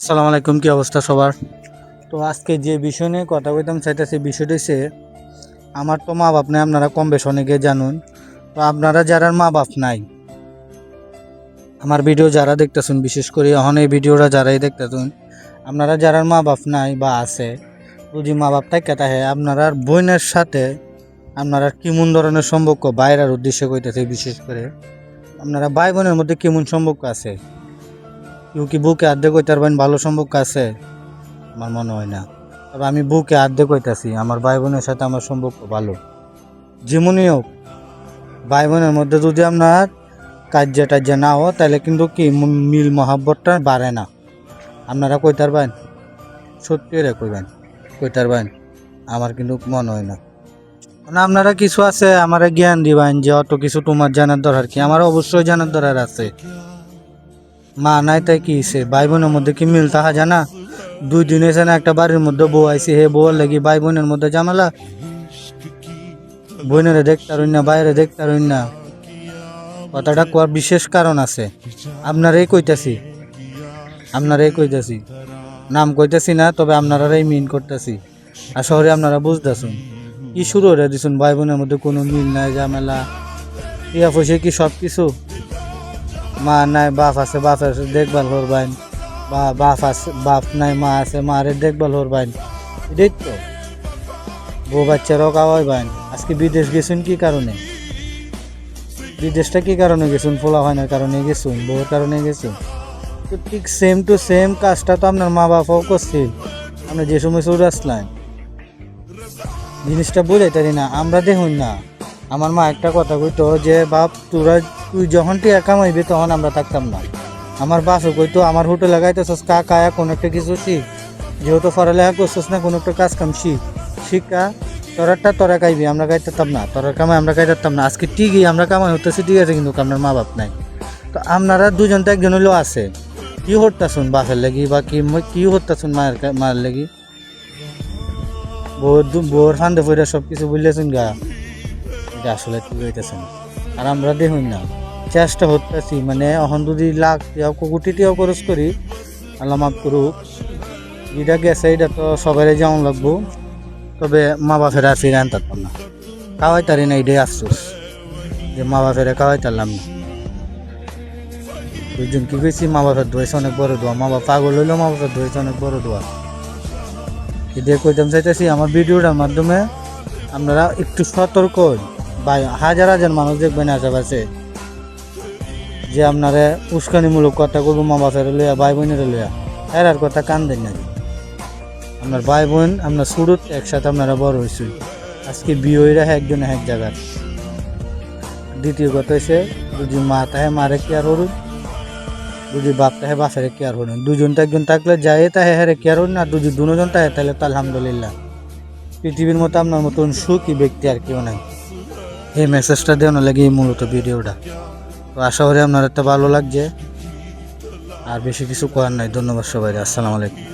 আসসালামু আলাইকুম, কি অবস্থা সবার? তো আজকে যে বিষয় নিয়ে কথা বলতাম চাইতেছি, বিষয়টা হচ্ছে আমার তো মা বাপ নাই, আপনারা কম বেশ অনেকে জানুন। তো আপনারা যারা মা বাপ নাই, আমার ভিডিও যারা দেখতেছেন, বিশেষ করে এখন এই ভিডিওটা যারাই দেখতেছেন, আপনারা যারা মা বাপ নাই বা আছে, যদি মা বাপ থাকে তাহে আপনার বোনের সাথে আপনারা কেমন ধরনের সম্পর্ক বাইরের উদ্দেশ্যে কইতেছে, বিশেষ করে আপনারা ভাই বোনের মধ্যে কেমন সম্পর্ক আছে? কেউ কি বুকে আর্ধেক কইতে পারবেন ভালো সম্পর্ক আছে? আমার মনে হয় না। তবে আমি বুকে আর্ধেক কইতাছি, আমার ভাই বোনের সাথে আমার সম্পর্ক ভালো। যেমনই হোক, ভাই বোনের মধ্যে যদি আপনার কার্য টার্য না হয়, তাহলে কিন্তু কি মিল মহাব্বতটা বাড়ে না। আপনারা কইতার পারেন, সত্যি রে কইবেন, কইতার পারেন? আমার কিন্তু মনে হয় না। মানে আপনারা কিছু আছে আমার জ্ঞান দিবেন যে অত কিছু তোমার জানার দরকার কি? আমার অবশ্যই জানার দরকার আছে। মা নাই তাই কি হইছে? ভাই বোনের মধ্যে কি মিল তাহা জানা? 2 দিন হয়েছে না একটা বাড়ির মধ্যে বউ আইছে, হে বউর লাগি ভাই বোনের মধ্যে ঝামেলা। বোনেরে দেখতারুন না, বাইরে দেখতারুন না। কথাটা কোয়ার বিশেষ কারণ আছে। আপনারাই কইতাছি, আপনারাই কইতাছি, নাম কইতাছি না, তবে আপনারাই মিন করতেছি। আর শহরে আপনারা বুঝতেছুন কি শুরু হয়ে দিছুন, ভাই বোনের মধ্যে কোনো মিল নাই, ঝামেলা, টিয়া পয়সা কি সব কিছু? মা নাই বাপ আছে, বাপের দেখভাল করবেন, বা বাপ আছে বাপ নাই মা আছে, মারে দেখভাল করবেন। এটাই তো বউ বাচ্চারাও খাওয়াইবেন। আজকে বিদেশ গেছেন কি কারণে? বিদেশটা কি কারণে গেছুন? ফোলা হয় না কারণে গেছুন, বউর কারণে গেছুন। তো ঠিক সেম টু সেম কাজটা তো আপনার মা বাবাও করছিল। আপনি যে সময় চলে আসলেন, জিনিসটা বুঝাইতারি না। আমরা দেখুন না, আমার মা একটা কথা কইতো যে বাপ তুই যখন টিয়া কামাইবি তখন আমরা থাকতাম না। আমার বাসও কইতো আমার হোটেল লাগাইতেছস কাকা কোন একটা কিছু শিখ, যেহেতু পড়ালেখা করছস না, কোনো একটা কাজ কাম শিক্ষা তোরাটা তোরা খাইবি, আমরা খাইতাম না, তোরা কামাই আমরা খাইতাম না। আজকে ঠিকই আমরা কামাই হতেছি, ঠিক আছে, কিন্তু আপনার মা বাপ নাই। তো আপনারা দুজন তো একজন হইলেও আছে, কি হরতাছুন বাপের লাগি, বা কি হরতাছুন মায়ের লাগি? বউর ফান্দে ফইরা সব কিছু বুঝলেছেন গা, এটা আসলে ঠিক হইতেছে না। আর আমরা দেখুন না, চেষ্টা হতেছি, মানে এখন যদি লাখ টিয়াও কোটি টিয়াও খরচ করি, আল্লাহ মাফ করুক, যেটা গেছে এটা তো সবাই যেমন লাগবো, তবে মা বাপের আর ফিরে আনতাম না, খাওয়াই তারি না, এটাই আফসোস যে মা বাপের খাওয়াই তারলাম না। দুজন কি কইছি, মা বাপের ধুয়েছে অনেক বড় দোয়া, মা বাপ পাগল হইলেও মা বাপের ধুয়েছে অনেক বড় দোয়া। এটাই কইতাম চাইতেছি আমার ভিডিওটার মাধ্যমে আপনারা একটু সতর্ক হন। ভাই হাজার হাজার মানুষ দেখবেন আশেপাশে যে আপনারা উস্কানিমূলক কথা করবো মা বাপের লইয়া, ভাই বোনের লইয়া, এর কথা কান দেন না। আপনার ভাই বোন আপনার শুরুত একসাথে আপনারা বড় হয়েছেন, আজকে বিয়ে হয়ে রাখে একজন এক জায়গার। দ্বিতীয় কথা হচ্ছে, যদি মা তাহে মারে কেয়ার করুন, যদি বাপ তাহে বাপের কেয়ার করুন। দুজন তো একজন থাকলে যাই তাহে হেরে কেয়ার করুন, আর যদি দুজন তাহে তাহলে তো আলহামদুলিল্লাহ। পৃথিবীর মতো আপনার মতন সুখী ব্যক্তি আর কেউ নাই। এই মেসেজটা দেওয়ানো লাগে এই মূলত ভিডিওটা। তো আশা করি আপনার একটা ভালো লাগছে, আর বেশি কিছু করার নাই। ধন্যবাদ সবাই, আসসালামু আলাইকুম।